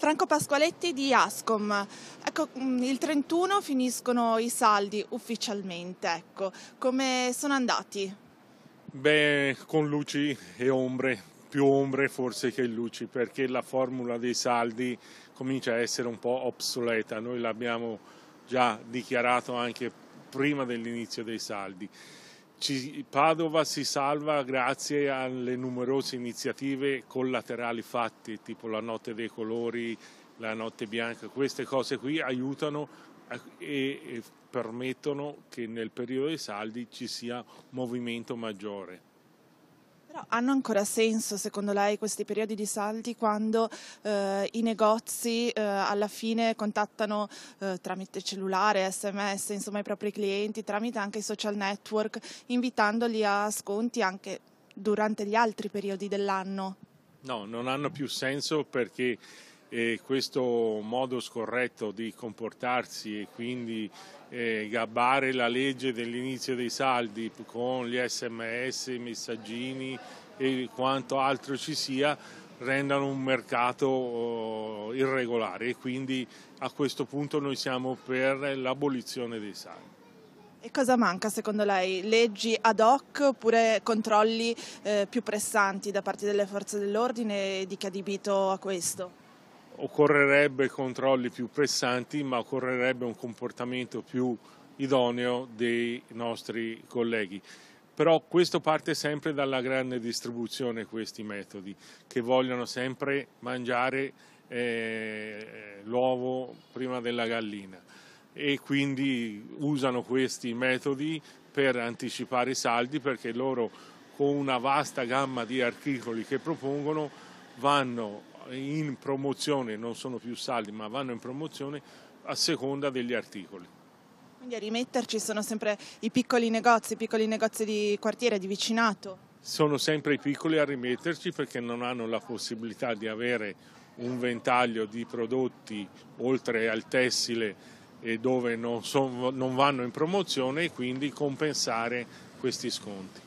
Franco Pasqualetti di Ascom. Ecco, il 31 finiscono i saldi ufficialmente, ecco. Come sono andati? Beh, con luci e ombre, più ombre forse che luci, perché la formula dei saldi comincia a essere un po' obsoleta. Noi l'abbiamo già dichiarato anche prima dell'inizio dei saldi. Padova si salva grazie alle numerose iniziative collaterali fatte, tipo la notte dei colori, la notte bianca. Queste cose qui aiutano e permettono che nel periodo dei saldi ci sia movimento maggiore. Però hanno ancora senso, secondo lei, questi periodi di saldi quando i negozi alla fine contattano tramite cellulare, SMS, insomma, i propri clienti, tramite anche i social network, invitandoli a sconti anche durante gli altri periodi dell'anno? No, non hanno più senso perché questo modo scorretto di comportarsi e quindi gabbare la legge dell'inizio dei saldi con gli SMS, i messaggini e quanto altro ci sia rendano un mercato irregolare e quindi a questo punto noi siamo per l'abolizione dei saldi. E cosa manca secondo lei? Leggi ad hoc oppure controlli più pressanti da parte delle forze dell'ordine e di chi è adibito a questo? Occorrerebbe controlli più pressanti, ma occorrerebbe un comportamento più idoneo dei nostri colleghi. Però questo parte sempre dalla grande distribuzione, questi metodi, che vogliono sempre mangiare l'uovo prima della gallina e quindi usano questi metodi per anticipare i saldi perché loro con una vasta gamma di articoli che propongono vanno in promozione, non sono più saldi ma vanno in promozione a seconda degli articoli. Quindi a rimetterci sono sempre i piccoli negozi di quartiere, di vicinato? Sono sempre i piccoli a rimetterci perché non hanno la possibilità di avere un ventaglio di prodotti oltre al tessile e dove non vanno in promozione e quindi compensare questi sconti.